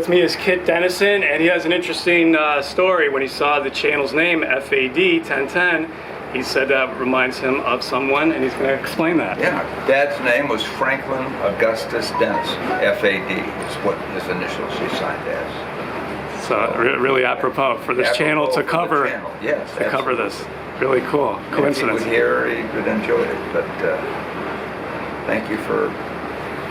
With me is Kit Denison, and he has an interesting story. When he saw the channel's name, FAD 1010, he said that reminds him of someone, and he's going to explain that. Yeah, Dad's name was Franklin Augustus Denison. FAD is what his initials he signed as. So really apropos for this channel to cover, Yes, to cover this. Really cool coincidence. If he would hear, he would enjoy it. But thank you for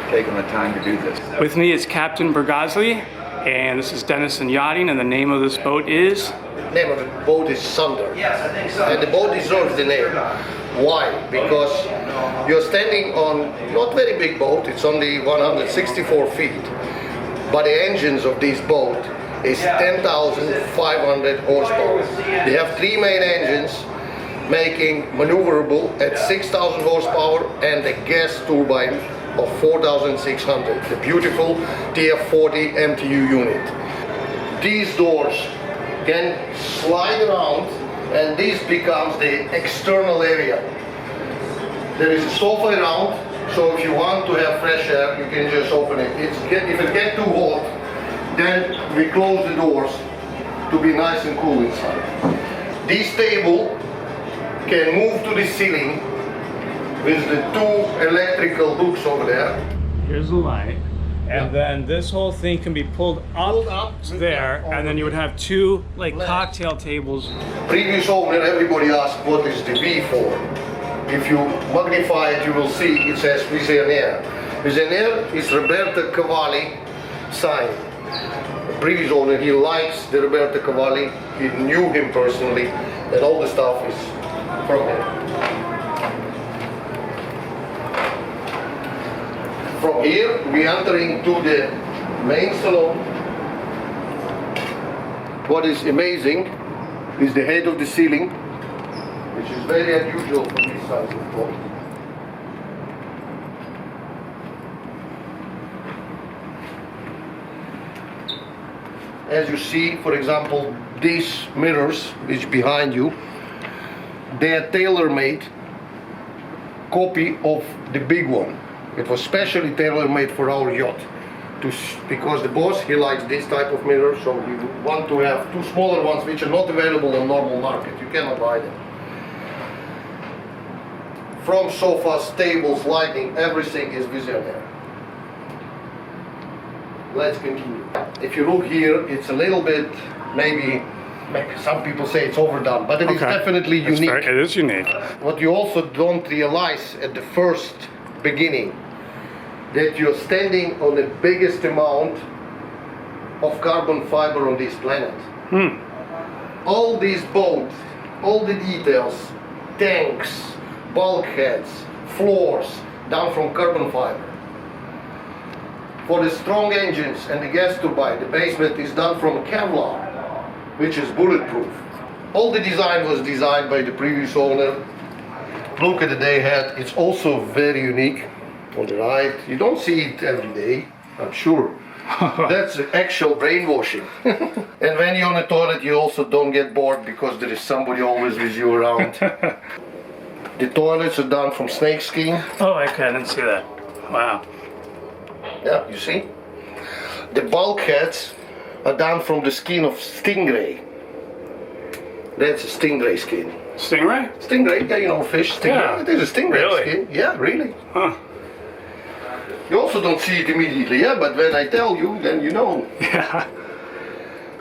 taking the time to do this. With me is Captain Burgazli, and this is Denison Yachting, and the name of this boat is? The name of the boat is Sunder. Yes, I think so. And the boat deserves the name. Why? Because you're standing on not very big boat, it's only 164 feet, but the engines of this boat is 10,500 horsepower. They have three main engines, making maneuverable at 6,000 horsepower and a gas turbine of 4,600. The beautiful TF40 MTU unit. These doors can slide around, and this becomes the external area. There is a sofa around, so if you want to have fresh air, you can just open it. If it gets too hot, then we close the doors to be nice and cool inside. This table can move to the ceiling with the two electrical hooks over there. Here's the light. And then this whole thing can be pulled up there, and then you would have two like cocktail tables. Previous owner, everybody asked what is the V for. If you magnify it, you will see it says Visionnaire. Visionnaire is Roberto Cavalli sign. The previous owner, he likes the Roberto Cavalli. He knew him personally, and all the stuff is from him. From here, we enter into the main salon. What is amazing is the head of the ceiling, which is very unusual for this size of boat. As you see, for example, these mirrors, which behind you, they are tailor-made copy of the big one. It was specially tailor-made for our yacht, because the boss, he likes this type of mirror, so we want to have two smaller ones which are not available on normal market. You cannot buy them. From sofas, tables, lighting, everything is Visionnaire. Let's continue. If you look here, it's a little bit, maybe some people say it's overdone, but it is definitely unique. It is unique. What you also don't realize at the first beginning, that you're standing on the biggest amount of carbon fiber on this planet. All these boats, all the details, tanks, bulkheads, floors, done from carbon fiber. For the strong engines and the gas turbine, the basement is done from Kevlar, which is bulletproof. All the design was designed by the previous owner. Look at the day head, it's also very unique. On the right, you don't see it every day, I'm sure. That's actual brainwashing. And when you're on the toilet, you also don't get bored because there is somebody always with you around. The toilets are done from snakeskin. Oh, I didn't see that. Wow. Yeah, you see? The bulkheads are done from the skin of stingray. That's a stingray skin. Stingray? Stingray, yeah, you know, fish, stingray. Yeah. It is a stingray Really? skin. Yeah, really. Huh. You also don't see it immediately, yeah, but when I tell you, then you know. Yeah.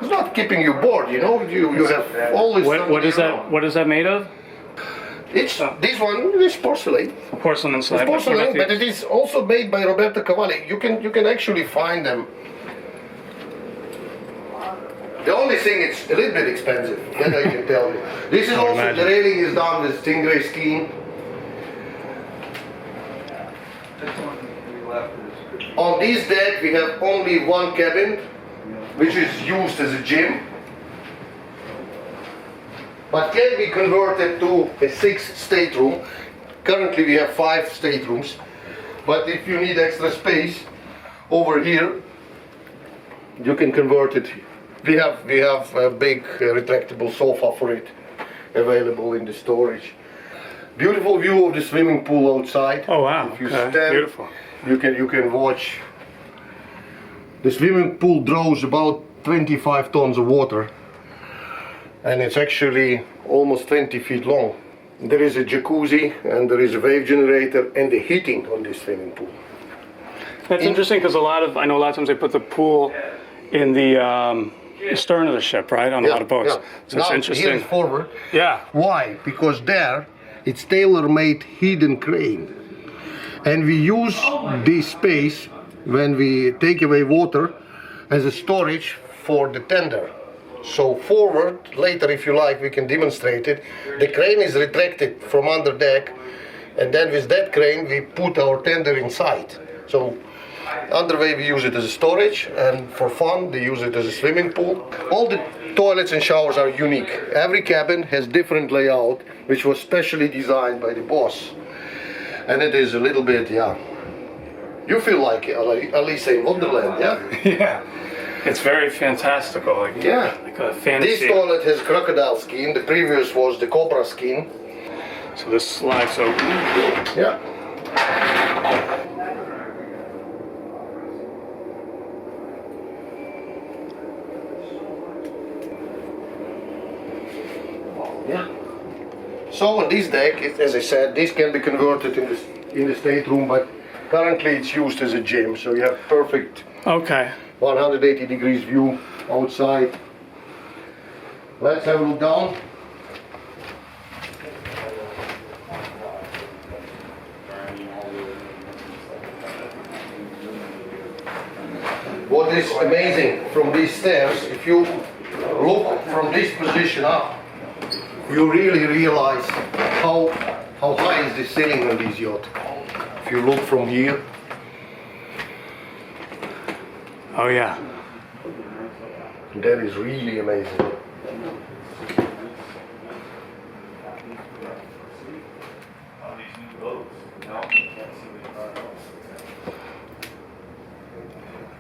It's not keeping you bored, you know. You have always. What is that? What is that made of? It's this one is porcelain. Porcelain inside. It's porcelain, but it is also made by Roberto Cavalli. You can actually find them. The only thing, it's a little bit expensive, that I can tell you. This is also, the railing is done with stingray skin. On this deck we have only one cabin, which is used as a gym, but can be converted to a 6th stateroom. Currently we have 5 staterooms, but if you need extra space over here, you can convert it. We have a big retractable sofa for it available in the storage. Beautiful view of the swimming pool outside. Oh wow! If you okay. stand, Beautiful. You can watch The swimming pool draws about 25 tons of water, and it's actually almost 20 feet long. There is a jacuzzi and there is a wave generator and the heating on this swimming pool. That's interesting because I know a lot of times they put the pool in the stern of the ship, right? On a lot of boats. Yeah. So it's Now, interesting. here is forward. Yeah. Why? Because there it's tailor-made hidden crane, and we use this space when we take away water as a storage for the tender. So forward, later if you like, we can demonstrate it. The crane is retracted from under deck, and then with that crane we put our tender inside. So underway we use it as a storage, and for fun they use it as a swimming pool. All the toilets and showers are unique. Every cabin has different layout, which was specially designed by the boss. And it is a little bit, yeah, you feel like Alice in Wonderland, yeah? Yeah. It's very fantastical. Like, Yeah. Like a fantasy. This toilet has crocodile skin, the previous was the cobra skin. So this slides open. Yeah. Yeah. So on this deck, as I said, this can be converted in the stateroom, but currently it's used as a gym, so you have perfect Okay. 180 degrees view outside. Let's have a look down. What is amazing from these stairs, if you look from this position up, you really realize how high is the ceiling on this yacht. If you look from here, Oh yeah. that is really amazing.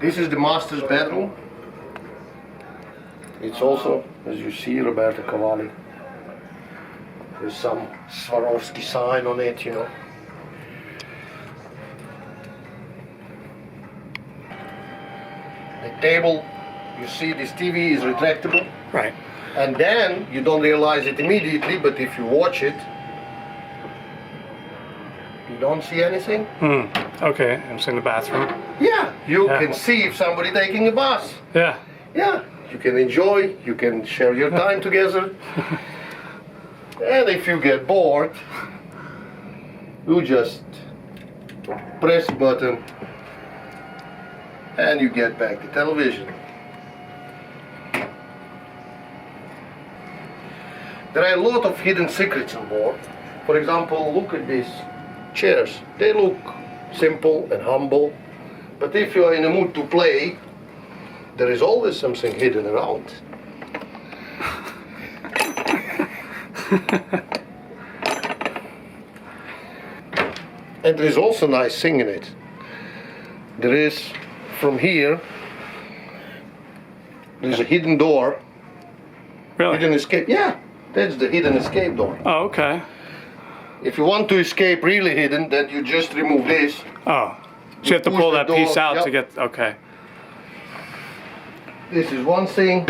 This is the master's bedroom. It's also, as you see, Roberto Cavalli. There's some Swarovski sign on it, you know. The table, you see this TV is retractable. Right. And then, you don't realize it immediately, but if you watch it, you don't see anything. Okay. I'm in the bathroom. Yeah, you Yeah. can see if somebody taking a bath. Yeah. Yeah, you can enjoy, you can share your time together. And if you get bored, you just press the button and you get back the television. There are a lot of hidden secrets on board. For example, look at these chairs. They look simple and humble, but if you are in the mood to play, there is always something hidden around. And there is also a nice thing in it. There is, from here, there's a hidden door, Really? hidden escape. Yeah, that's the hidden escape door. Oh, okay. If you want to escape really hidden, then you just remove this. Oh. So you have to push pull the that piece door, out to yep. get. Okay. This is one thing.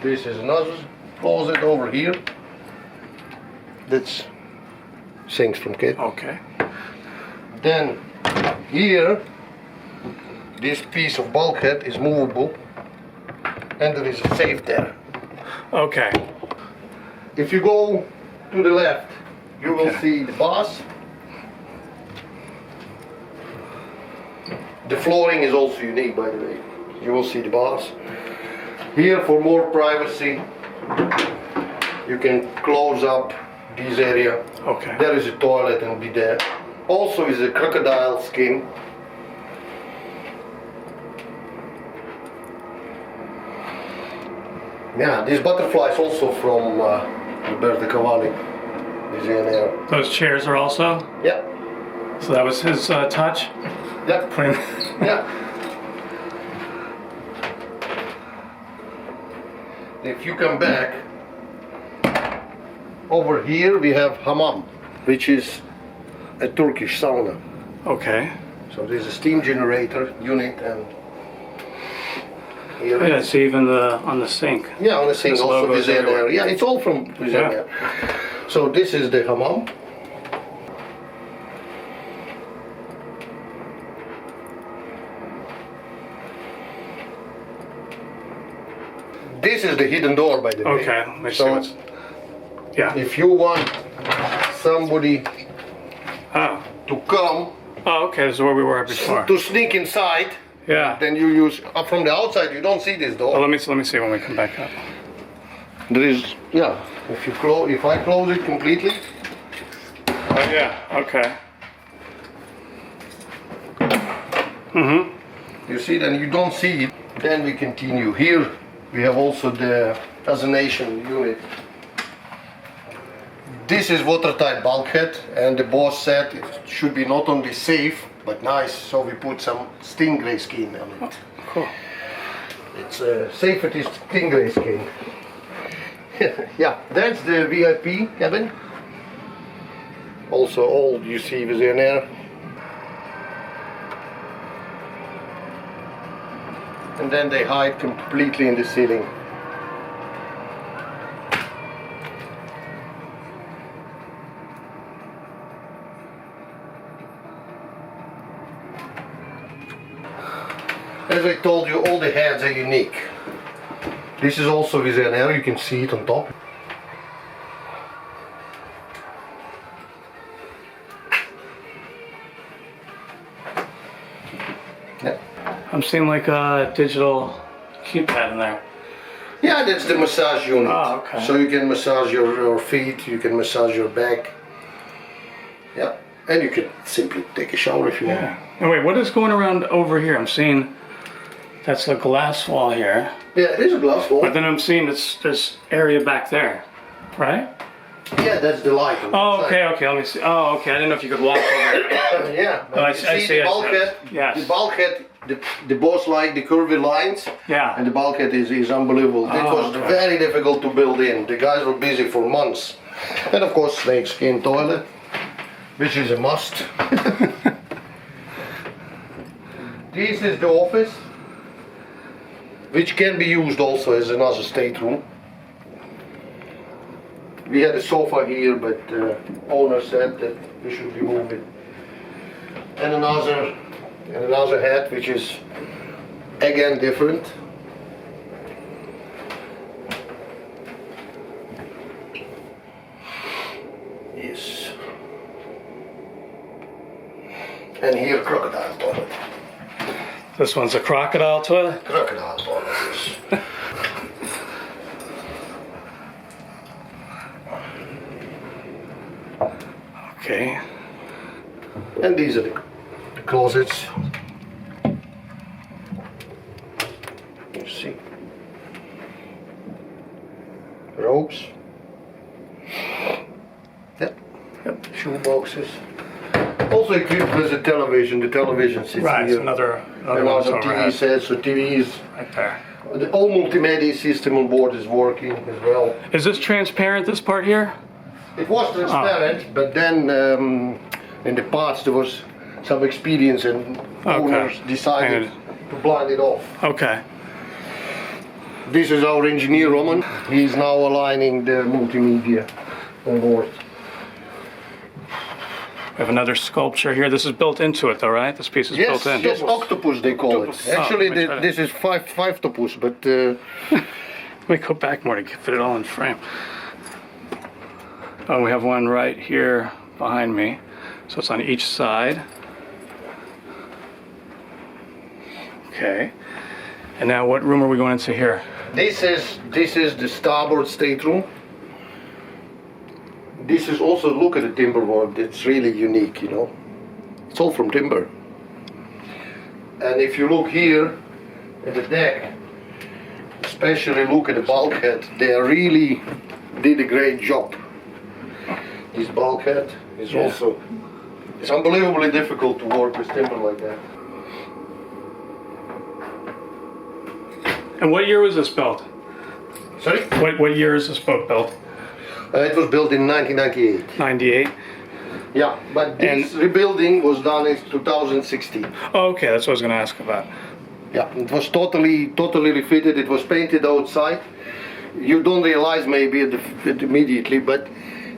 This is another closet over here. That's things from kid. Okay. Then here, this piece of bulkhead is movable, and there is a safe there. Okay. If you go to the left, you will Okay. see the bath. The flooring is also unique, by the way. You will see the bath. Here, for more privacy, you can close up this area. Okay. There is a toilet and bidet. Also is a crocodile skin. Yeah, this butterfly is also from Roberto Cavalli Visionnaire. Those chairs are also. Yeah, So that was his touch. yeah, Putting. yeah. If you come back, over here we have hammam, which is a Turkish sauna. Okay. So there's a steam generator unit, and here. Yeah, it's even on the sink. Yeah, on the sink This also logo is Visionnaire. everywhere. Yeah, it's all from Visionnaire. So this is the hammam. This is the hidden door, by the way. Okay, let me see So what's. Yeah. if you want somebody Oh. to come Oh, okay. This is where we were before. to sneak inside, Yeah. then you use from the outside. You don't see this Oh, door. let me see when we come back up. There is, yeah. If I close it completely, Oh yeah. Okay. Mhm. you see, then you don't see it. Then we continue. Here we have also the designation unit. This is watertight bulkhead, and the boss said it should be not only safe but nice, so we put some stingray skin on it. Cool. It's safety stingray skin. Yeah, that's the VIP cabin. Also, all you see Visionnaire. And then they hide completely in the ceiling. As I told you, all the heads are unique. This is also Visionnaire, you can see it on top. Yeah. I'm seeing like a digital keypad in there. Yeah, that's the massage unit. Oh, okay. So you can massage your feet, you can massage your back. Yeah, and you can simply take a shower if you want. Yeah. And wait, what is going around over here? I'm seeing that's the glass wall here, Yeah, it is a glass wall. but then I'm seeing this area back there, right? Yeah, that's the light. on the Oh, side. okay. Let me see. Oh, okay. I didn't know if you could walk over it. Yeah, Oh, I you see, I see the it. bulkhead. Yes. The bulkhead, the boss like the curvy lines. Yeah. And the bulkhead is unbelievable. It Oh, was okay. very difficult to build in. The guys were busy for months. And of course, snakeskin toilet, which is a must. This is the office, which can be used also as another stateroom. We had a sofa here, but owner said that we should remove it. And another head, which is again different. Yes. And here crocodile toilet. This one's a crocodile toilet. Crocodile toilet, yes. Okay. And these are the closets. You see. Ropes. Yep. Shoe boxes. Also equipped with a television. The television sits Right. here. Another And one's also overhead. TV sets, so TV is. Right there. The whole multimedia system on board is working as well. Is this transparent? This part here? It was transparent, but then in the past there was some experience and owners decided to blind it off. Okay. This is our engineer Roman. He's now aligning the multimedia on board. We have another sculpture here. This is built into it, though, right? This piece is Yes, built in. yes, octopus they call Octopus. it. Actually, Oh, let me try that. this is five octopus, but Let me go back more to fit it all in frame. Oh, we have one right here behind me. So it's on each side. Okay. And now what room are we going into here? This is the starboard stateroom. this is also, look at the timber work. It's really unique, you know. It's all from timber. And if you look here at the deck, especially look at the bulkhead, they really did a great job. This bulkhead is also, it's unbelievably difficult to work with timber like that. And what year was this built? Sorry? What year is this boat built? It was built in 1998. 98? Yeah, but this rebuilding was done in 2016. Oh, okay, that's what I was going to ask about. Yeah, it was totally refitted. It was painted outside. You don't realize maybe immediately, but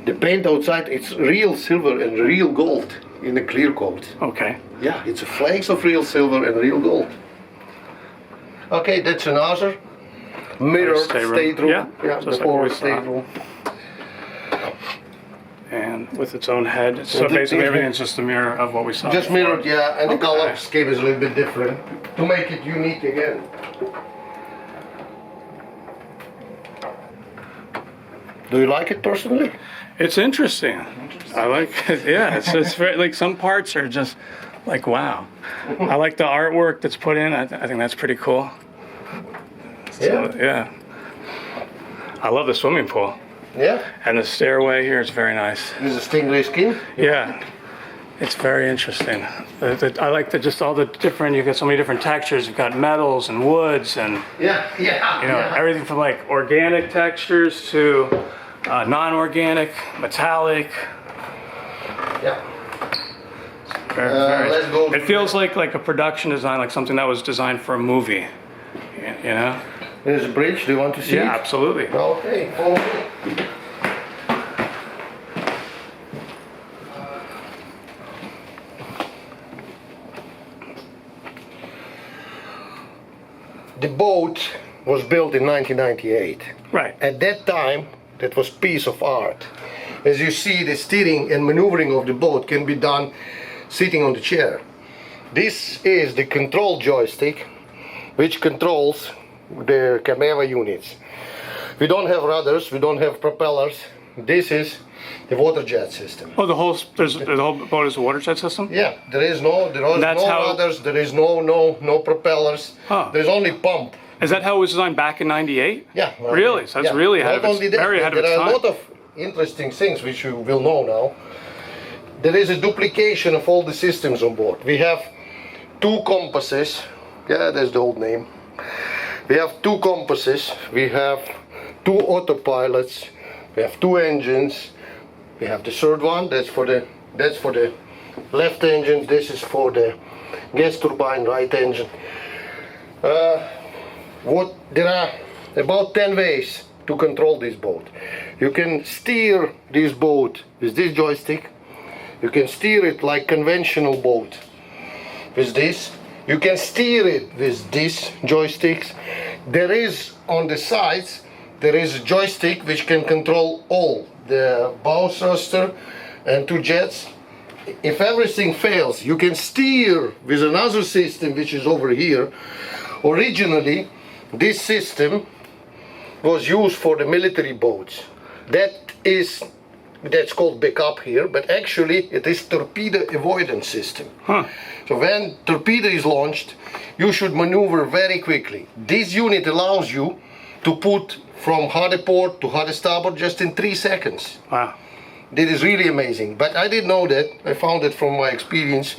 the paint outside, it's real silver and real gold in the clear coat. Okay. Yeah, it's flakes of real silver and real gold. Okay, that's another mirrored stateroom. Yeah, the just like forward we saw. stateroom. And with its own head. So basically everything's just a mirror of what we saw Just before. mirrored, yeah, and the Okay. color scheme is a little bit different to make it unique again. Do you like it personally? It's interesting. I like it. Yeah, it's very, like some parts are just like, wow. I like the artwork that's put in. I think that's pretty cool. So, yeah. I love the swimming pool. Yeah. And the stairway here is very nice. This is a stingray skin. Yeah. It's very interesting. I like just all the different, you've got so many different textures. You've got metals and woods and, Yeah. you know, everything from like organic textures to non-organic, metallic. Yeah. Very, let's go. it feels like a production design, like something that was designed for a movie. You know? There's a bridge. Do you want to see Yeah, it? absolutely. Okay, follow me. The boat was built in 1998. Right. At that time, that was piece of art. As you see, the steering and maneuvering of the boat can be done sitting on the chair. This is the control joystick, which controls the camera units. We don't have rudders, we don't have propellers. This is the water jet system. Oh, the whole boat is a water jet system? Yeah, there is no rudders, there is no propellers. Huh. There's only pump. Is that how it was designed back in '98? Yeah. Really? So that's really ahead of its, very ahead of its there are time. a lot of interesting things which you will know now. There is a duplication of all the systems on board. We have two compasses. Yeah, that's the old name. We have two compasses. We have two autopilots. We have two engines. We have the third one. That's for the left engine. This is for the gas turbine right engine. There are about 10 ways to control this boat. You can steer this boat with this joystick. You can steer it like conventional boat with this. You can steer it with these joysticks. There is on the sides, there is a joystick which can control all the bow thruster and two jets. If everything fails, you can steer with another system which is over here. Originally, this system was used for the military boats. That's called backup here, but actually it is torpedo avoidance system. Huh. So when torpedo is launched, you should maneuver very quickly. This unit allows you to put from hard port to hard starboard just in 3 seconds. Wow. This is really amazing, but I didn't know that. I found it from my experience.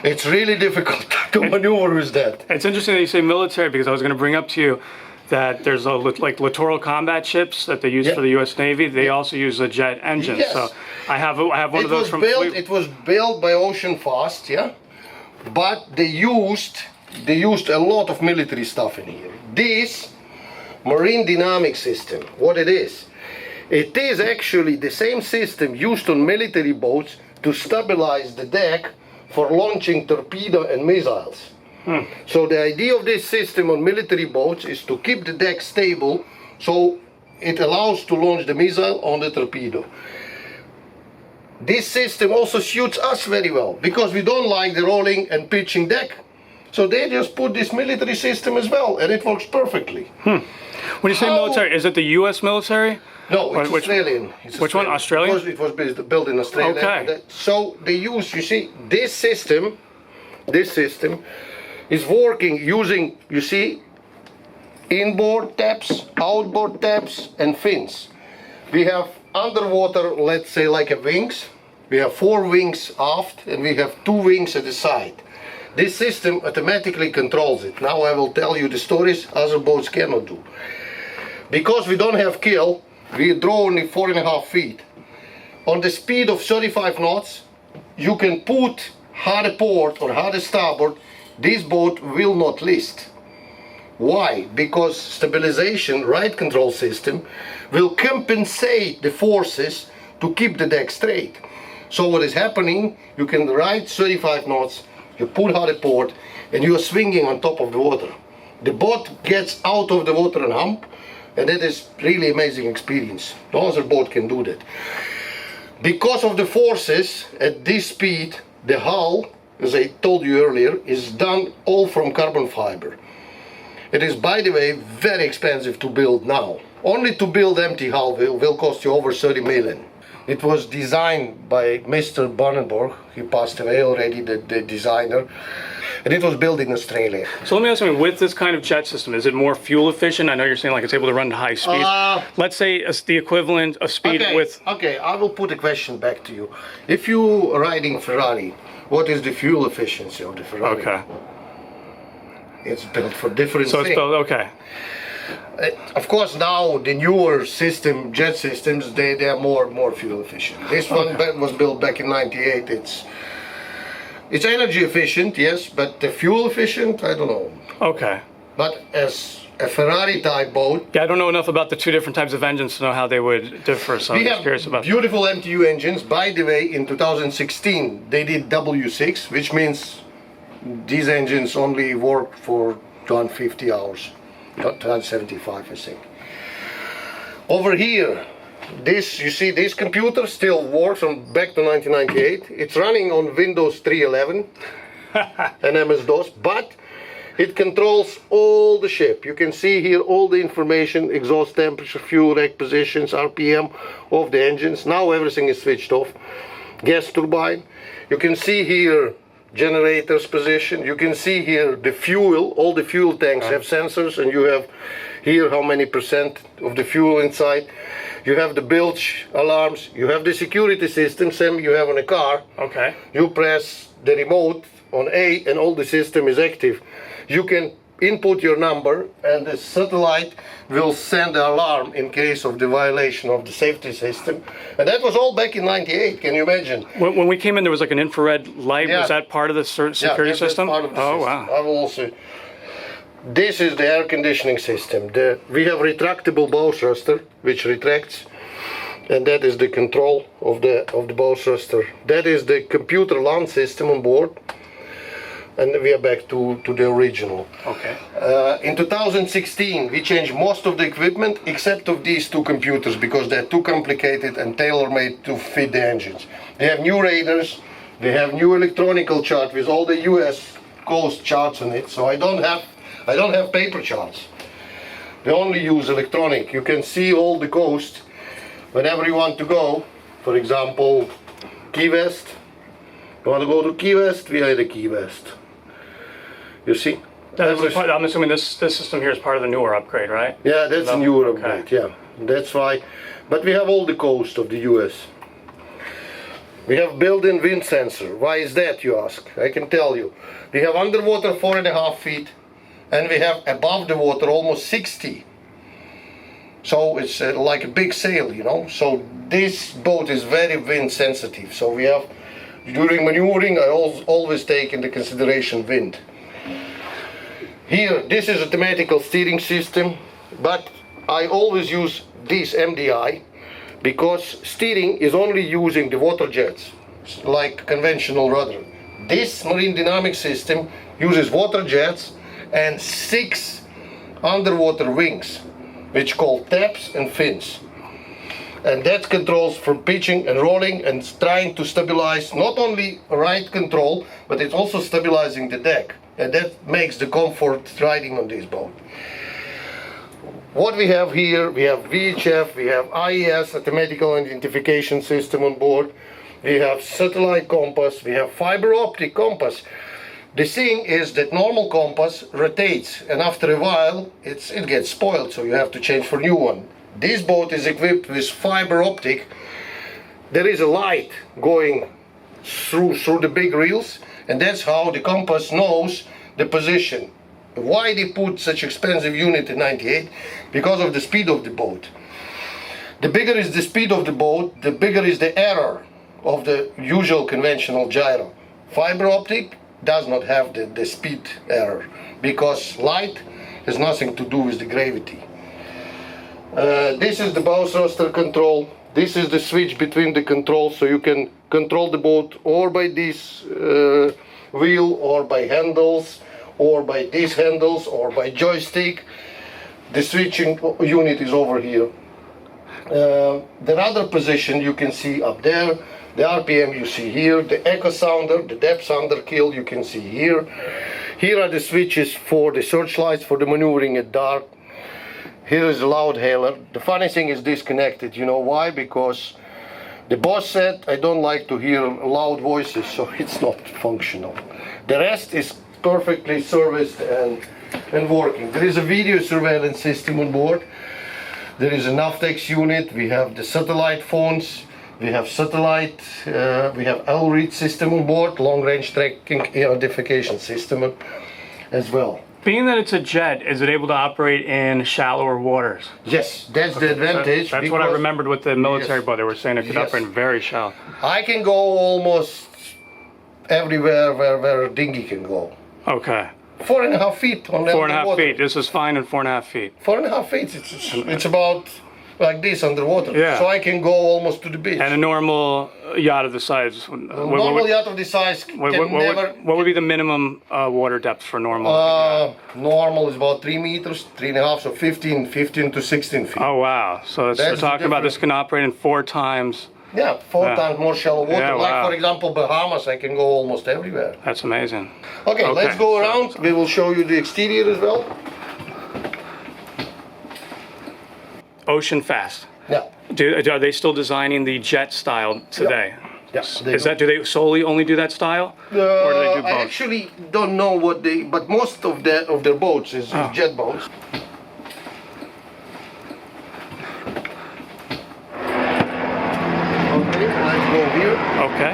It's really difficult to maneuver with that. It's interesting that you say military, because I was going to bring up to you that there's like littoral combat ships that they use Yeah. for the U.S. Navy. They also use a jet engine. Yes. So I have one of those from Fleet. It was built by Oceanfast, yeah, but they used a lot of military stuff in here. This marine dynamic system, what it is actually the same system used on military boats to stabilize the deck for launching torpedo and missiles. So the idea of this system on military boats is to keep the deck stable, so it allows to launch the missile on the torpedo. This system also suits us very well, because we don't like the rolling and pitching deck. So they just put this military system as well, and it works perfectly. When you say military, is it the U.S. military? No, it's Which- Australian. which one? Australian? It was built in Australia. Okay. So they use, you see, this system is working using, you see, inboard taps, outboard taps, and fins. We have underwater, let's say like a wings. We have 4 wings aft, and we have 2 wings at the side. This system automatically controls it. Now I will tell you the stories other boats cannot do. Because we don't have keel, we draw only 4.5 feet. On the speed of 35 knots, you can put hard port or hard starboard this boat will not list. Why? Because stabilization, ride control system, will compensate the forces to keep the deck straight. So what is happening, you can ride 35 knots, you put hard at port, and you are swinging on top of the water. The boat gets out of the water and hump, and that is really amazing experience. No other boat can do that. Because of the forces at this speed, the hull, as I told you earlier, is done all from carbon fiber. It is, by the way, very expensive to build now. Only to build empty hull will cost you over 30 million. It was designed by Mr. Bannenberg. He passed away already, the designer. And it was built in Australia. So let me ask you, with this kind of jet system, is it more fuel efficient? I know you're saying like it's able to run to high speeds. Let's say it's the equivalent of speed with... Okay, I will put a question back to you. If you are riding Ferrari, what is the fuel efficiency of the Ferrari? Okay. It's built for different So things. it's built, okay. Of course, now the newer system, jet systems, they are more fuel efficient. This one was built back in '98. It's energy efficient, yes, but the fuel efficient, I don't know. Okay. But as a Ferrari type boat, Yeah, I don't know enough about the two different types of engines to know how they would differ, so I'm we just have curious about beautiful MTU engines. By the way, in 2016, they did W6, which means these engines only work for 250 hours, 275, I think. Over here, you see this computer still works from back to 1998. It's running on Windows 3.11 and MS-DOS, but it controls all the ship. You can see here all the information, exhaust temperature, fuel rack positions, RPM of the engines. Now everything is switched off. Gas turbine. You can see here generators position. You can see here the fuel. All the fuel tanks have sensors, and you have here how many percent of the fuel inside. You have the bilge alarms. You have the security system, same you have on a car. Okay. You press the remote on A and all the system is active. You can input your number and the satellite will send the alarm in case of the violation of the safety system. And that was all back in '98, can you imagine? When we came in, there was like an infrared light. Yeah. Was that part of the security that's system? part of the Oh, system. wow. I will also. This is the air conditioning system. We have retractable bow thruster, which retracts, and that is the control of the bow thruster. That is the computer launch system on board, and we are back to the original. Okay. In 2016, we changed most of the equipment except of these two computers because they're too complicated and tailor-made to fit the engines. They have new radars, they have new electronical chart with all the US coast charts on it, so I don't have paper charts. We only use electronic. You can see all the coast whenever you want to go. For example, Key West. You want to go to Key West? We are at Key West. You see? I'm assuming this system here is part of the newer upgrade, right? Yeah, that's a No, newer okay. upgrade, yeah. That's why. But we have all the coast of the US. We have built-in wind sensor. Why is that, you ask? I can tell you. We have underwater 4.5 feet, and we have above the water almost 60. So it's like a big sail, you know. So this boat is very wind sensitive. So we have, during maneuvering, I always take into consideration wind. Here, this is a thematical steering system, but I always use this MDI because steering is only using the water jets, like conventional rudder. This marine dynamic system uses water jets and 6 underwater wings, which call taps and fins. And that controls from pitching and rolling and trying to stabilize not only ride control, but it's also stabilizing the deck. And that makes the comfort riding on this boat. What we have here, we have VHF, we have IES, a thematical identification system on board. We have satellite compass, we have fiber optic compass. The thing is that normal compass rotates, and after a while it gets spoiled, so you have to change for a new one. This boat is equipped with fiber optic. There is a light going through the big reels, and that's how the compass knows the position. Why they put such expensive unit in '98? Because of the speed of the boat. The bigger is the speed of the boat, the bigger is the error of the usual conventional gyro. Fiber optic does not have the speed error, because light has nothing to do with the gravity. This is the bow thruster control. This is the switch between the controls, so you can control the boat or by this wheel, or by handles, or by these handles, or by joystick. The switching unit is over here. The other position you can see up there. The RPM you see here. The echo sounder, the depth sounder kill you can see here. Here are the switches for the searchlights, for the maneuvering at dark. Here is the loud hailer. The funny thing is disconnected. You know why? Because the boss said I don't like to hear loud voices, so it's not functional. The rest is perfectly serviced and working. There is a video surveillance system on board. There is a Navtex unit. We have the satellite phones. We have satellite. We have LREAD system on board, long-range tracking identification system as well. Being that it's a jet, is it able to operate in shallower waters? Yes, that's the advantage. That's what I remembered with the military boat. They were saying it could Yes. operate in very shallow. I can go almost everywhere where a dinghy can go. Okay. 4.5 feet on the 4.5 underwater. feet. This is fine in 4.5 feet. 4.5 feet. It's about like this underwater. Yeah. So I can go almost to the beach. And a normal yacht of the size. Normal yacht of this size can never. What would be the minimum water depth for normal? Normal is about 3 meters, 3.5, so 15 to 16 feet. Oh wow! So we're That's the talking about this difference. can operate in 4 times. Yeah, 4 times more shallow water. Yeah, Like wow. for example, Bahamas, I can go almost everywhere. That's amazing. Okay, let's go so- around. We will show you the exterior as well. Oceanfast. Yeah. Are they still designing the jet style today? Yes. Do they solely only do that style, or do they do both? I actually don't know what they, but most of their boats is jet boats. Okay, let's go here. Okay.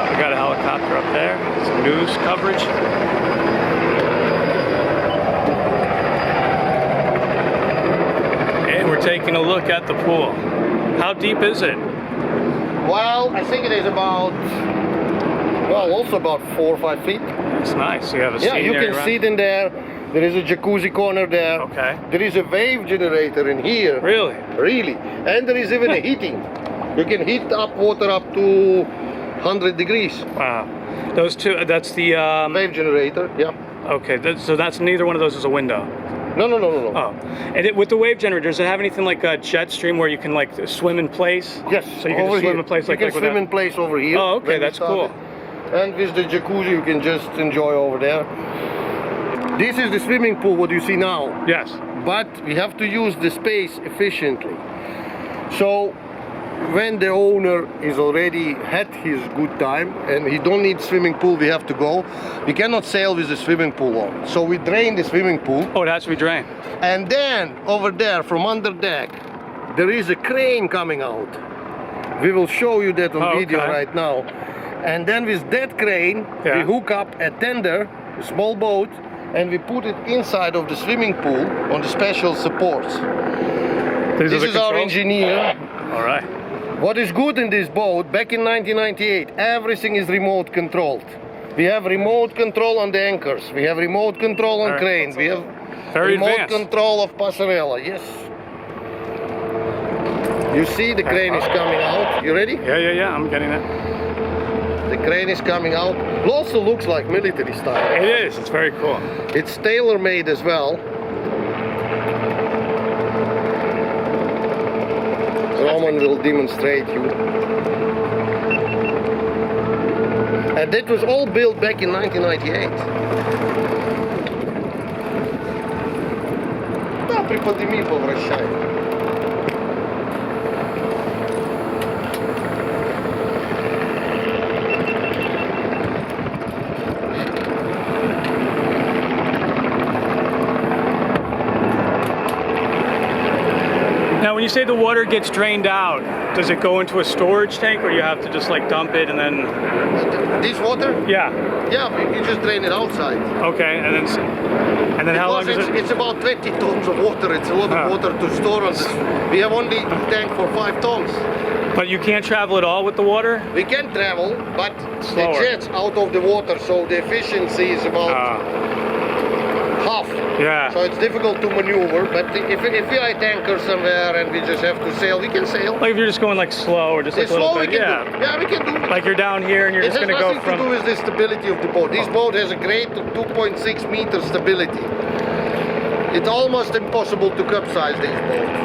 We got a helicopter up there. Some news coverage. And we're taking a look at the pool. How deep is it? Well, I think it is about, well, also about 4 or 5 feet. It's nice. You have a Yeah, seating you area can around. sit in there. There is a jacuzzi corner there. Okay. There is a wave generator in here. Really? Really. And there is even a heating. You can heat up water up to 100 degrees. Wow. Those two. That's the. Wave generator, yeah. Okay. So that's neither one of those is a window. No. Oh. And with the wave generator, does it have anything like a jet stream where you can like swim in place? Yes, So you can over just swim here. in place you like can like swim without- in place over here. Oh, okay, when you that's start cool. it. And with the jacuzzi, you can just enjoy over there. This is the swimming pool, what you see now. Yes. But we have to use the space efficiently. So when the owner is already had his good time and he don't need swimming pool, we have to go. We cannot sail with the swimming pool on. So we drain the swimming pool. Oh, it has to be drained. And then over there from under deck, there is a crane coming out. We will show you that on video okay. right now. And then with that crane, Yeah. we hook up a tender, a small boat, and we put it inside of the swimming pool on the special supports. These are This the is our controls? engineer. All right. What is good in this boat, back in 1998, everything is remote controlled. We have remote control on the anchors. We have remote control on Very- cranes. We have Very remote advanced. control of passerella, yes. You see the crane is coming out. You ready? Yeah. I'm getting it. The crane is coming out. It also looks like military style. It is. It's very cool. It's tailor-made as well. Roman will demonstrate you. And that was all built back in 1998. Да, приподними, повращай. Now, when you say the water gets drained out, does it go into a storage tank, or you have to just like dump it and then? This water? Yeah. Yeah, but you just drain it outside. Okay, and then how long Because is it? it's about 20 tons of water. It's a lot of water to store on this. We have only tank for 5 tons. But you can't travel at all with the water? We can travel, but Slower. it jets out of the water, so the efficiency is about half. Yeah. So it's difficult to maneuver, but if we are at anchor somewhere and we just have to sail, we can sail. Like if you're just going like slow or just like It's a little slow, we bit, can yeah. do. Yeah, we can do it. Like you're down here and you're It just has gonna go nothing from. to do with the stability of the boat. This boat has a great 2.6 meter stability. It's almost impossible to capsize this boat.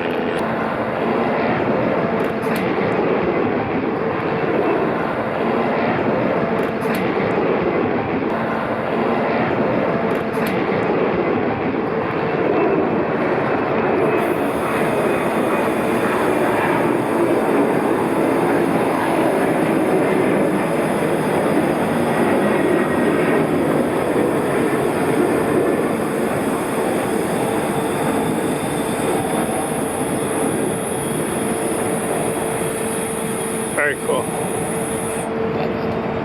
Very cool.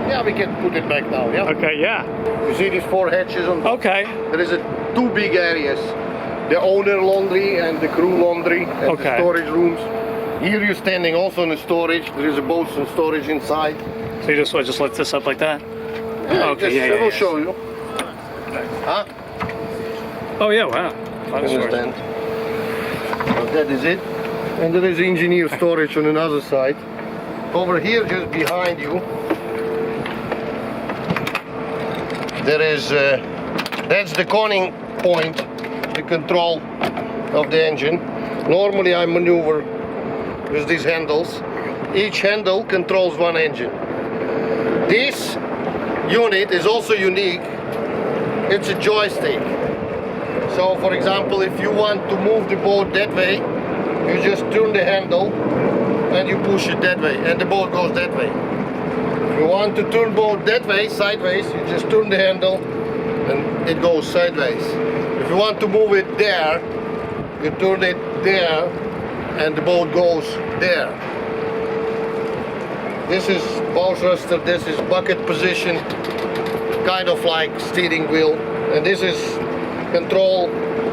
Yeah, we can put it back now, yeah? Okay, yeah. You see these 4 hatches on top? Okay. There is 2 big areas. The owner laundry and the crew laundry and Okay. the storage rooms. Here you're standing also in the storage. There is a boat and storage inside. So you just lift this up like that? Yeah, Okay, just, yeah, I yeah, will yeah. show you. Huh? Oh yeah, wow. Lot of storage. Understand? So that is it. And there is engineer storage on another side. Over here, just behind you, there is, that's the conning point, the control of the engine. Normally I maneuver with these handles. Each handle controls one engine. This unit is also unique. It's a joystick. So for example, if you want to move the boat that way, you just turn the handle and you push it that way, and the boat goes that way. If you want to turn boat that way, sideways, you just turn the handle and it goes sideways. If you want to move it there, you turn it there and the boat goes there. This is bow thruster, this is bucket position, kind of like steering wheel, and this is control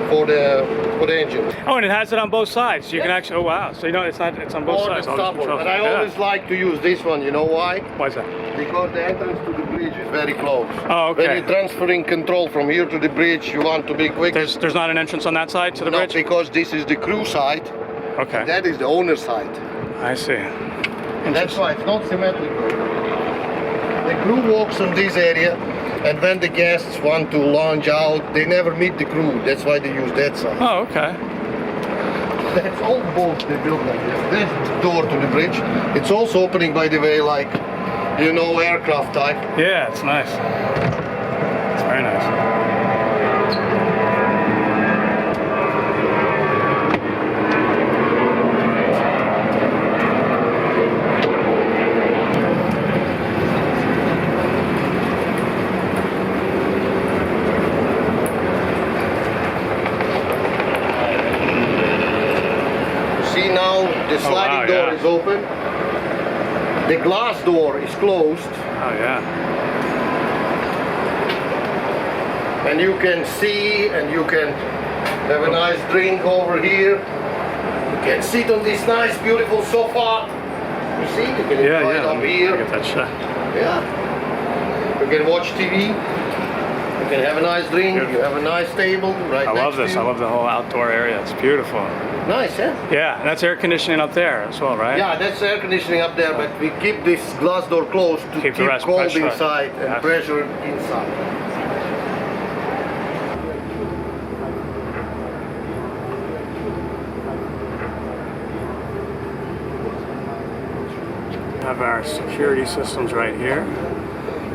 for the engine. Oh, and it has it on both sides. So you can actually. Oh wow. So you know it's on both Forward sides. and all these starboard. controls. But I Yeah. always like to use this one, you know why? Why is that? Because the entrance to the bridge is very close. Oh, okay. When you're transferring control from here to the bridge, you want to be quick. There's not an entrance on that side to the No, bridge. because this is the crew side, Okay. that is the owner side. I see. And that's why it's not symmetrical. The crew walks on this area, and when the guests want to launch out, they never meet the crew. That's why they use that side. Oh, okay. That's all boats they build like this. This door to the bridge. It's also opening, by the way, like, you know, aircraft type. Yeah, it's nice. It's very nice. See now, the sliding door yeah. is open. The glass door is closed. Oh yeah. And you can see, and you can have a nice drink over here. You can sit on this nice, beautiful sofa. You see, you can Yeah, enjoy yeah. it up Look here. at that shot. Yeah. You can watch TV. You can have a nice drink. Beautiful. You have a nice table right I next love this. to I you. love the whole outdoor area. It's beautiful. Nice, yeah? Yeah, and that's air conditioning up there as well, right? Yeah, that's air conditioning up there, but we keep this glass door closed to Keep keep the rest cold pressurized. inside and Yeah. pressure inside. We have our security systems right here.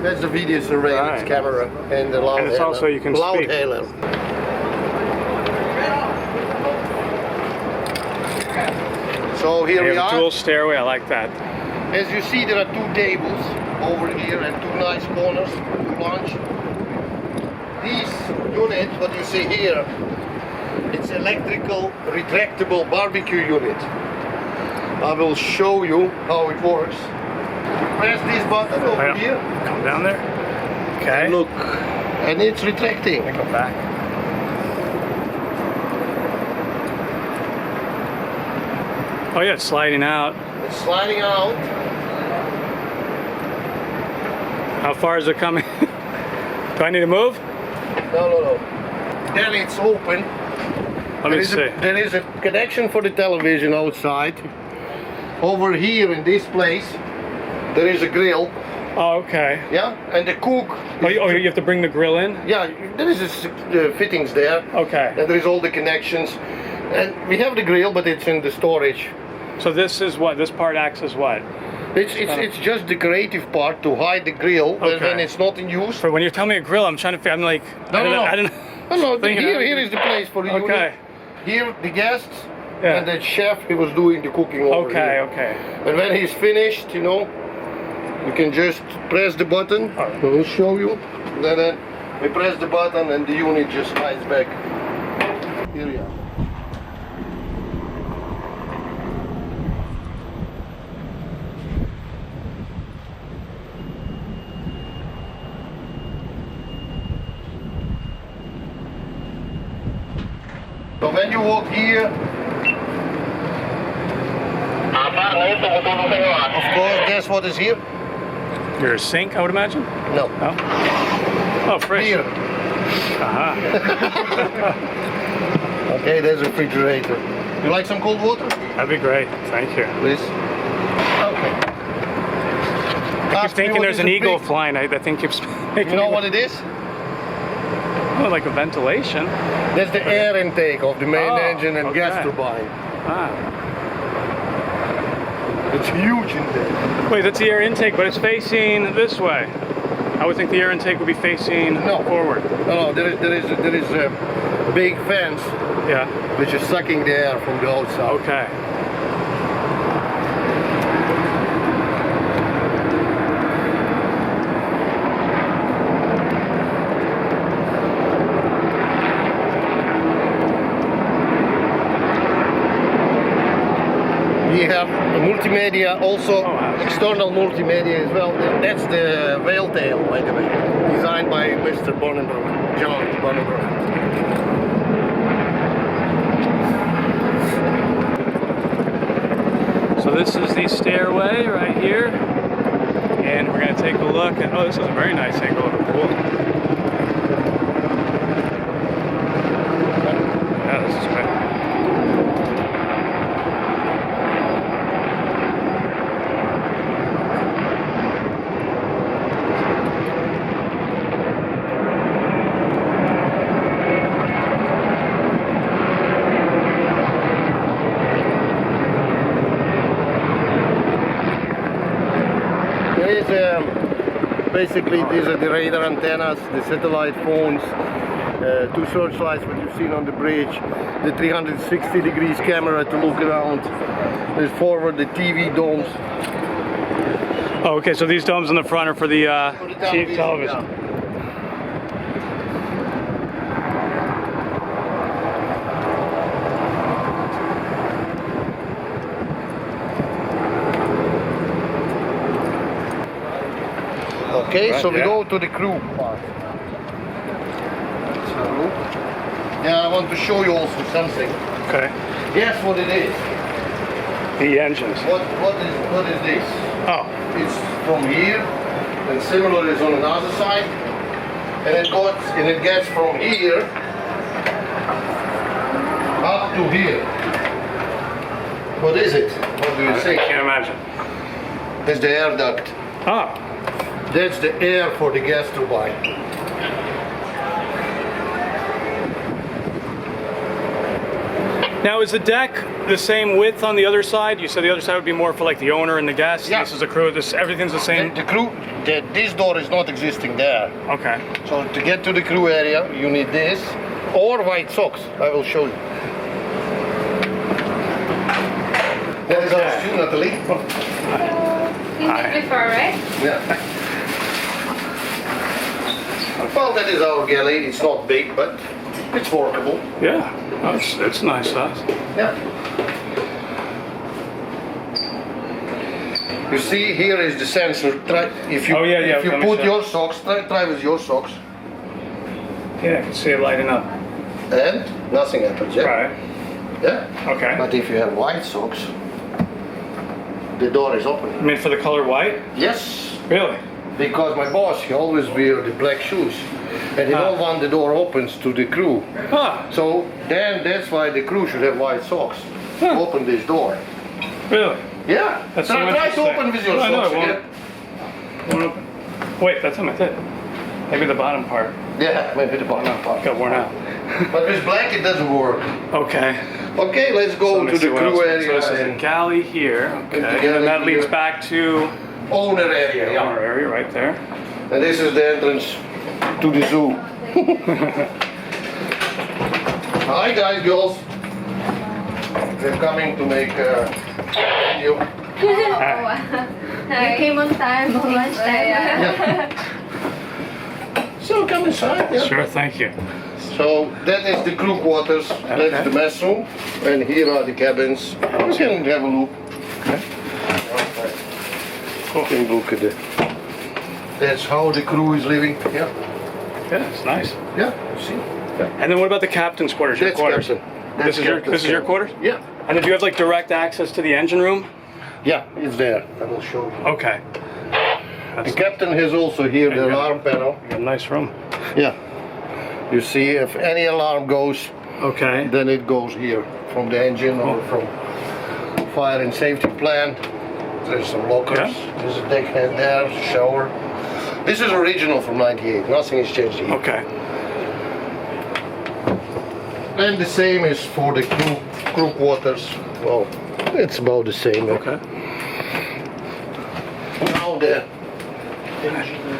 That's the video surveillance Right. camera and the loud And it's also you can loud speak. hailer. So here We we have a are. dual stairway. I like that. As you see, there are 2 tables over here and 2 nice corners to launch. This unit, what you see here, it's electrical retractable barbecue unit. I will show you how it works. Press this button over Yeah. here. Come down there. Okay. Look, and it's retracting. Let me go back. Oh yeah, it's sliding out. It's sliding out. How far is it coming? Do I need to move? No. Then it's open. Let me see. There is a connection for the television outside. Over here in this place, there is a grill. Oh, okay. Yeah, and the cook. Oh, you have to bring the grill in? Yeah, there is fittings there. Okay. And there is all the connections. And we have the grill, but it's in the storage. So this is what? This part acts as what? It's just decorative part to hide the grill when it's not in use. For when you're telling me a grill, I'm trying to figure. I'm like, I don't No, thinking here is the place for the unit. Okay. Here the guests, Yeah. and the chef, he was doing the cooking over here. Okay. And when he's finished, you know, you can just press the button. I will show you. Then we press the button and the unit just slides back. Here we are. So when you walk here, of course, guess what is here? Your sink, I would imagine? No. No? Oh, fridge. Beer. Uh-huh. Okay, there's a refrigerator. You like some cold water? That'd be great. Thank you. Please. Okay. I keep thinking there's an eagle flying. I think keeps making You know what it is? Oh, like a ventilation. That's the air intake of the main Oh, engine and gas okay. turbine. Ah. It's huge intake. Wait, that's the air intake, but it's facing this way. I would think the air intake would be facing forward. No, there is a big fence Yeah. which is sucking the air from the outside. Okay. We have a multimedia, also external multimedia as well. That's the whale tail, by the way, designed by Mr. Bannenberg, Jon Bannenberg. So this is the stairway right here, and we're going to take a look at. Oh, this is a very nice angle of the pool. Yeah, this is great. Basically, these are the radar antennas, the satellite phones, two searchlights that you've seen on the bridge, the 360 degrees camera to look around. There's forward the TV domes. Oh, okay, so these domes in the front are for the cheap television. Yeah. Okay, Right, so we yeah. go to the crew part. Let's have a look. Yeah, I want to show you also something. Okay. Guess what it is? The engines. What is this? Oh, It's from here, and similar is on another side, and it gets from here up to here. What is it? What do you I think? can't imagine. That's the air duct. Oh, That's the air for the gas turbine. now is the deck the same width on the other side? You said the other side would be more for like the owner and the guests. Yeah. This is the crew. Everything's the same. The crew, this door is not existing there. Okay. So to get to the crew area, you need this, or white socks. I will show you. That is our stew, Natalie. You prefer, right? Yeah. Well, that is our galley. It's not big, but it's workable. Yeah, it's nice size. Yeah. You see, here is the sensor. Try, if you, Oh, yeah, if you let me put show. your socks, try with your socks. Yeah, I can see it lighting up. And nothing happens, yeah? Right. Yeah? Okay. But if you have white socks, the door is open. I mean, for the color white? Yes, Really? because my boss, he always wear the black shoes. And he don't want the door opens to the crew. Huh. So then that's why the crew should have white socks. Huh. Open this door. Really? Yeah. That's so try to interesting. open with your No, no, socks it won't. again. Won't open. Wait, that's him, I did. Maybe the bottom part Yeah, maybe the bottom part. got worn out. But with black it doesn't work. Okay. Okay, let's go Let me to see the what crew else. So area this is a and galley here. Okay. the And galley that leads here. back to owner area. the Yeah. area right there. And this is the entrance to the zoo. Hi guys, girls. They're coming to make a video. You came on time, on lunchtime. Yeah. So come inside. Yeah. Sure, thank you. So that is the crew quarters. Okay. That's the mess room, and here are the cabins. You can have a look. Okay. You can look at it. That's how the crew is living. Yeah. Yeah, it's nice. Yeah. You see. And then what about the captain's quarters? Your That's quarters. captain. That's This is your cabin. quarters? Yeah. And then do you have like direct access to the engine room? Yeah, it's there. I will show you. Okay. The That's captain has also here the Yeah. alarm panel. a nice room. Yeah. You see, if any alarm goes, Okay. then it goes here from the engine or from fire and safety plan. There's some lockers. Yeah. There's a deckhand there, shower. This is original from '98. Nothing has changed here. Okay. And the same is for the crew quarters. Well, it's about the same. Okay. Now the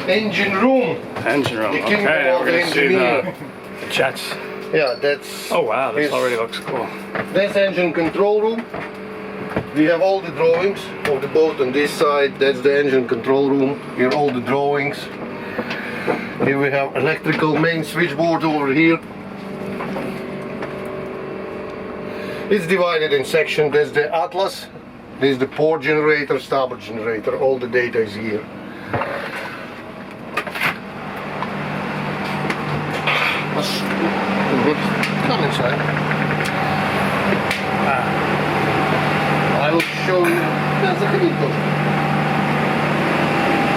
engine room. Engine room. The Okay. kingdom Now of we're gonna see engineer. the jets. Yeah, that's. Oh wow, this is- already looks cool. That's engine control room. We have all the drawings of the boat on this side. That's the engine control room. Here all the drawings. Here we have electrical main switchboard over here. It's divided in sections. There's the Atlas. There's the port generator, starboard generator. All the data is here. Come inside. I will show you. That's the vehicle.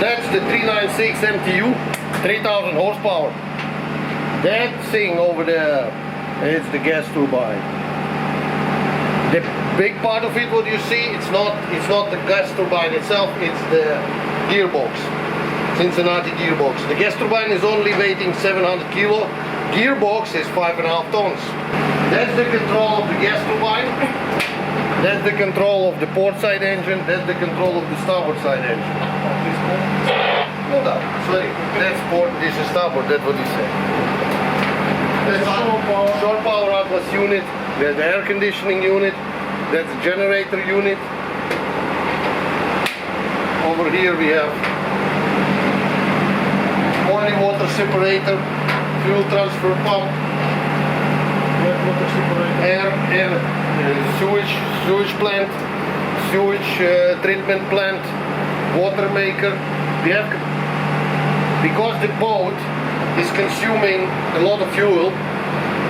That's the 396 MTU, 3,000 horsepower. That thing over there is the gas turbine. The big part of it, what you see, it's not the gas turbine itself, it's the gearbox. Cincinnati gearbox. The gas turbine is only weighing 700 kilo. Gearbox is 5.5 tons. That's the control of the gas turbine. That's the control of the port side engine. That's the control of the starboard side engine. No doubt. Sorry. That's port. This is starboard. That's what he said. That's shore power Atlas unit. That's the air conditioning unit. That's the generator unit. Over here we have boiling water separator, fuel transfer pump, air sewage plant, sewage treatment plant, water maker. We have, because the boat is consuming a lot of fuel.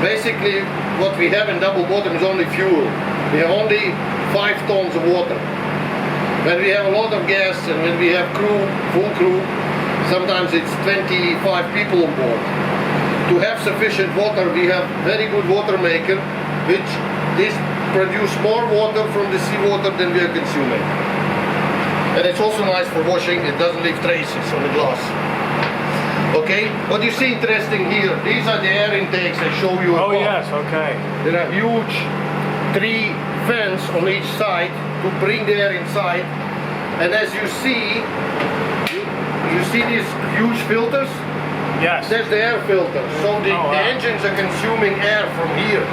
Basically, what we have in double bottom is only fuel. We have only 5 tons of water. When we have a lot of gas and when we have crew, full crew, sometimes it's 25 people on board. To have sufficient water, we have very good water maker, which this produce more water from the seawater than we are consuming. And it's also nice for washing, it doesn't leave traces on the glass. Okay, what you see interesting here, these are the air intakes I show you Oh above. yes, okay. There are huge 3 fans on each side to bring the air inside. And as you see, you see these huge filters? Yes. That's the air filter. So the wow. engines are consuming air from here.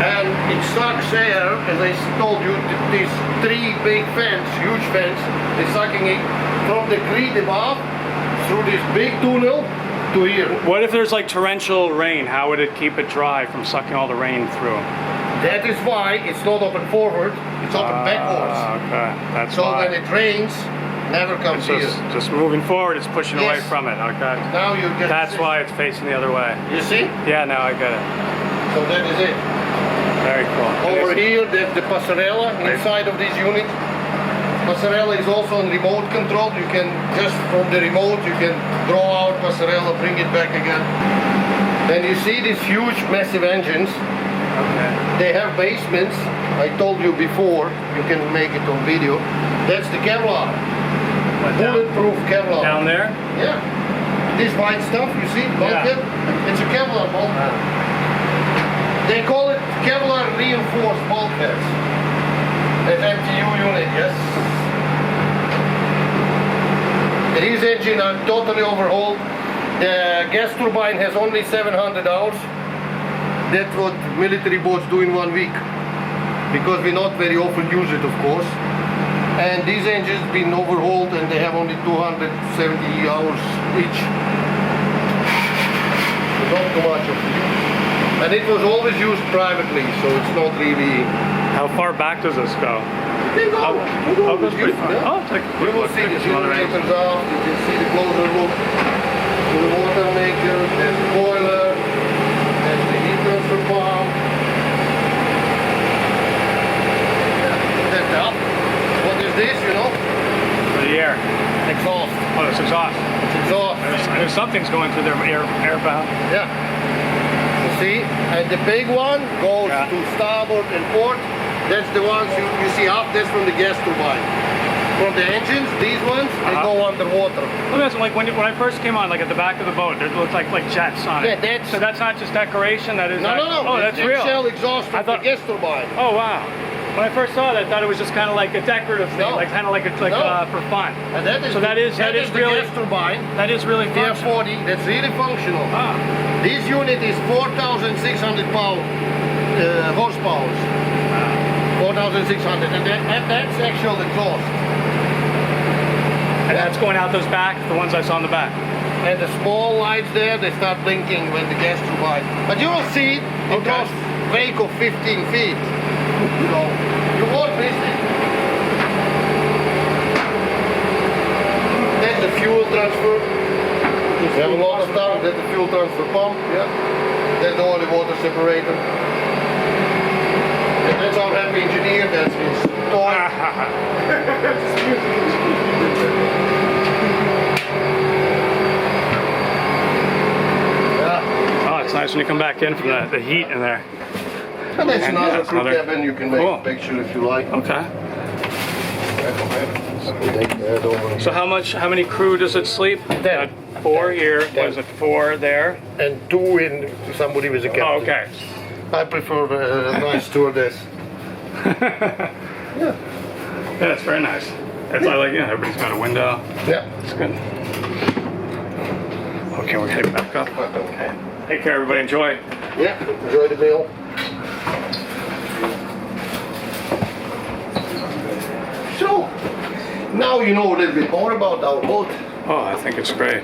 And it sucks air, as I told you, these 3 big fans, huge fans, they're sucking it from the grid above through this big tunnel to here. What if there's like torrential rain? How would it keep it dry from sucking all the rain through? That is why it's not open forward, it's open backwards. Okay, that's So why. when it rains, never comes here. Just moving forward, it's pushing away Yes. from it. Okay. Now you get That's why it's facing the other way. You see? Yeah, now I get it. So that is it. Very cool. Over here, there's the passerella inside of this unit. Passerella is also on remote control. You can just from the remote you can draw out passerella, bring it back again. Then you see these huge, massive engines. Okay. They have basements. I told you before. You can make it on video. That's the Kevlar, What, down, bulletproof Kevlar. down there? Yeah. This white stuff you see, bulkhead. It's a Kevlar bulkhead. They call it Kevlar reinforced bulkheads. An MTU unit, yes. These engines are totally overhauled. The gas turbine has only 700 hours. That's what military boats do in 1 week. Because we not very often use it, of course. And these engines been overhauled and they have only 270 hours each. Not too much of use. And it was always used privately, so it's not really... How far back does this go? They go. Oh, it goes pretty far. Yeah. Oh, it's like You will see the generators off, you can see the closer look. The water maker, there's the boiler, there's the heat transfer pump. That's up. What is this, you know? For the air. Exhaust. Oh, it's exhaust. It's exhaust. There's something's going through their airbound. Yeah. You see? And the big one goes to starboard and port. That's the ones you see up. That's from the gas turbine. From the engines, these ones, they go underwater. Well, that's like when I first came on, like at the back of the boat, there looked like jets on it. Yeah, So that's not just decoration. That is. No. Oh, that's the real. shell exhaust of the gas turbine. Oh wow. When I first saw that, I thought it was just kind of like a decorative thing, No. like kind of like for fun. And that is So that is the really gas turbine. that is really functional. TF40, that's really functional. Ah. This unit is 4,600 horsepower. 4,600, and that's actual exhaust. And that's going out those back, the ones I saw in the back. And the small lights there, they start blinking when the gas turbine. But you will see it goes wake of 15 feet. So you won't miss it. That's the fuel transfer. We have a lot of stuff. That's the fuel transfer pump. Yeah. That's the oil water separator. And that's our happy engineer. That's his toy. Oh, it's nice when you come back in from the heat in there. And that's And another that's crew another- cabin. You can make Cool. a picture if you like. Okay. Take that over. So how many crew does it sleep? 10. 4 here. 10. Was it 4 there? And 2 in somebody with a captain. Oh, okay. I prefer a nice stewardess. Yeah, it's very nice. It's like, yeah, everybody's got a window. Yeah. It's good. Okay, we're heading back up. Okay. Take care, everybody. Enjoy. Yeah. Enjoy the meal. So, now you know a little bit more about our boat. Oh, I think it's great.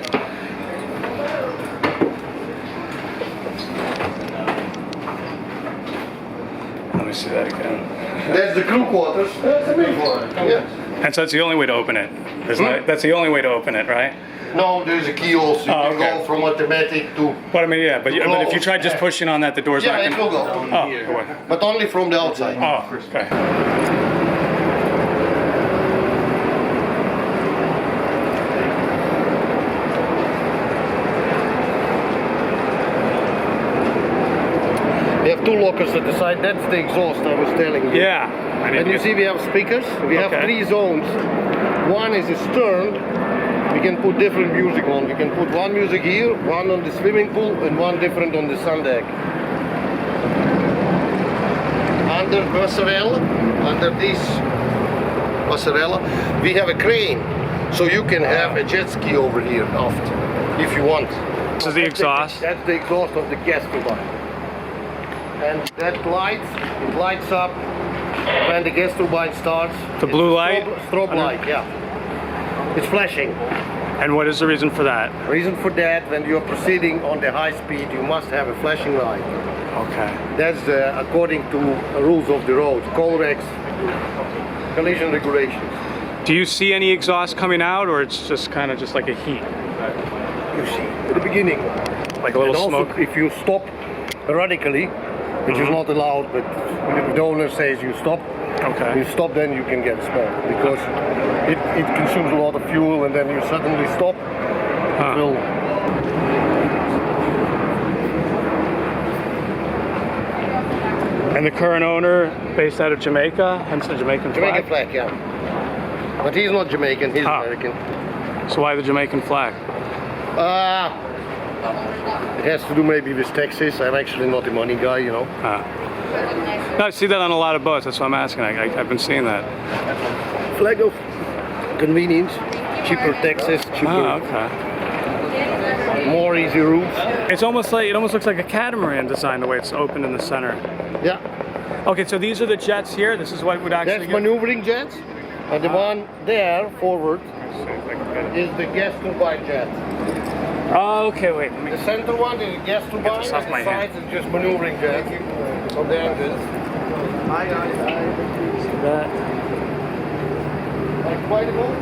Let me see that again. That's the crew quarters. That's the big one. Yeah. And so that's the only way to open it. Isn't it? That's the only way to open it, right? No, there's a key also. You Oh, can okay. go from automatic to... But I mean, yeah, but if you close. try just pushing on that, the door's Yeah, not it will going go. to... Oh, boy. But only from the outside. Oh, okay. We have 2 lockers at the side. That's the exhaust I was telling you. Yeah. I need And to you get- see we have speakers. We have Okay. 3 zones. One is a stern. We can put different music on. We can put one music here, one on the swimming pool, and one different on the sun deck. Under passerella, under this passerella, we have a crane. So you can have a jet ski over here aft, if you want. This is the exhaust. That's the exhaust of the gas turbine. And that light, it lights up when the gas turbine starts. The It's blue a light? Strobe light, yeah. It's flashing. And what is the reason for that? Reason for that, when you're proceeding on the high speed, you must have a flashing light. Okay. That's according to rules of the road, Colrex, collision regulations. Do you see any exhaust coming out, or it's just kind of just like a heat? You see, at the beginning. Like a little And also, smoke? if you stop radically, which is not allowed, but if the owner says you stop, Okay. you stop, then you can get smoke because it consumes a lot of fuel, and then you suddenly stop. It will. And the current owner, based out of Jamaica, hence the Jamaican Jamaican flag? flag, yeah. But he's not Jamaican, he's American. So why the Jamaican flag? It has to do maybe with Texas. I'm actually not a money guy, you know. No, I see that on a lot of boats. That's why I'm asking. I've been seeing that. Flag of convenience, cheaper Texas, cheaper, Okay. more easy routes. It almost looks like a catamaran design the way it's open in the center. Yeah, Okay, so these are the jets here. This is what would actually that's maneuvering jets. And the one there, forward, is the gas turbine jet. Oh, okay, wait. Let me, The center one is a gas turbine, this and off the my sides is just maneuvering jets of the engines. see that. Like quite a boat.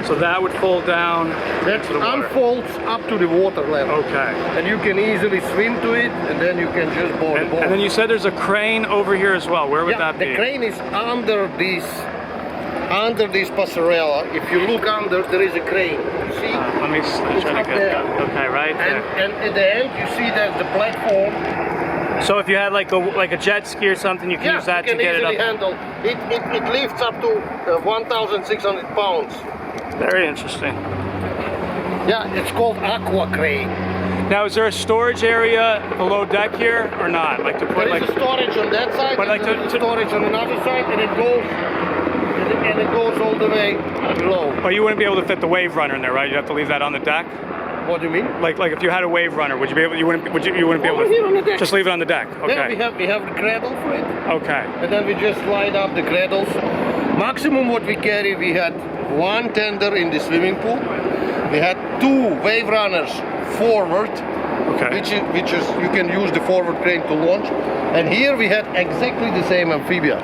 So that would fold down. That to the water. unfolds up to the water level. Okay. And you can easily swim to it, and then you can just board the boat. And then you said there's a crane over here as well. Where would Yeah, that be? the crane is under this passerella. If you look under, there is a crane. You see? Let me It's try to up get there. Okay, right there. And at the end, you see there's the platform. So if you had like a jet ski or something, you can use that you to can get it easily up. handle. It lifts up to 1,600 pounds. Very interesting. Yeah, it's called aqua crane. Now, is there a storage area below deck here or not? Like to put There like is a storage on that side, But like and there to- is a storage on another side, and it goes all the way below. Oh, you wouldn't be able to fit the wave runner in there, right? You'd have to leave that on the deck. What do you mean? Like if you had a wave runner, would you be able? You wouldn't be able Over to here on the deck. just leave it on the deck. Okay. Yeah, we have the cradle for it, Okay. and then we just slide up the cradles. Maximum what we carry, we had one tender in the swimming pool. We had two wave runners forward, Okay. which is you can use the forward crane to launch. And here we had exactly the same amphibia,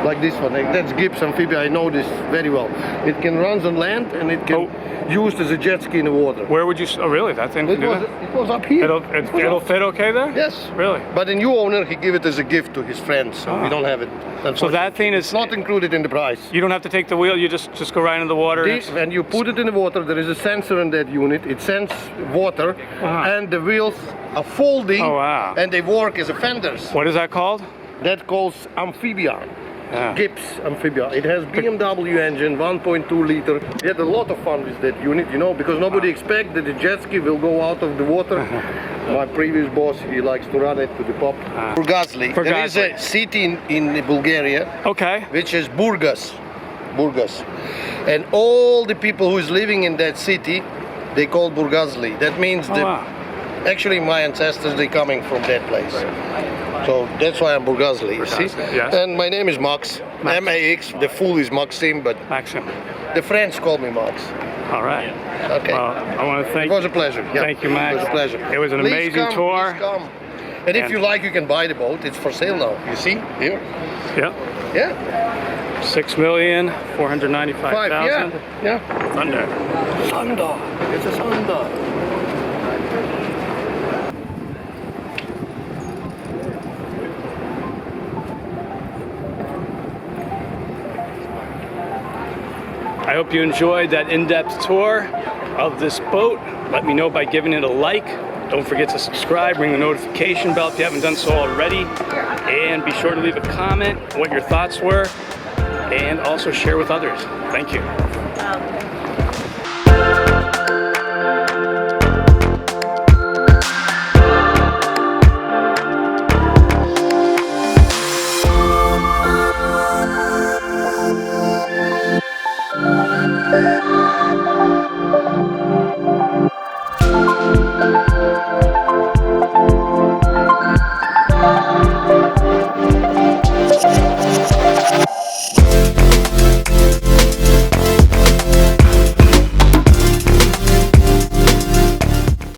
like this one. That's Gibbs amphibia. I know this very well. It can run on land, and it can used as a jet ski in the water. Where would you? Oh, really? That thing can do that? It was up here. It'll fit okay there? Yes. Really? But the new owner, he gave it as a gift to his friends, so we don't have it. So that thing is It's not included in the price. You don't have to take the wheel. You just go right into the water. When you put it in the water, there is a sensor in that unit. It sends water, and the wheels are folding, Oh, wow. and they work as a fenders. What is that called? That calls amphibia. Yeah. Gibbs amphibia. It has BMW engine, 1.2 liter. We had a lot of fun with that unit, you know, because nobody expects that the jet ski will go out of the water. My previous boss, he likes to run it to the pop. Burgazli. There is a city in Bulgaria, Okay. which is Burgas. And all the people who is living in that city, they call Burgazli. That means actually my ancestors, they coming from that place. So that's why I'm Burgazli, you see? Yes. And my name is Max, M-A-X, the full is Maksym, but Maksym. the French call me Max. All right. Okay. Well, I want to It thank was a pleasure. Yeah. Thank you, Max. It was a pleasure. It was an Please amazing come, tour. please come. And if you like, you can buy the boat. It's for sale now. You see? Here. Yep. Yeah. 6,495,000. Yeah. Thunder. Thunder. It's a thunder. I hope you enjoyed that in-depth tour of this boat. Let me know by giving it a like. Don't forget to subscribe, ring the notification bell if you haven't done so already. And be sure to leave a comment what your thoughts were. And also share with others. Thank you.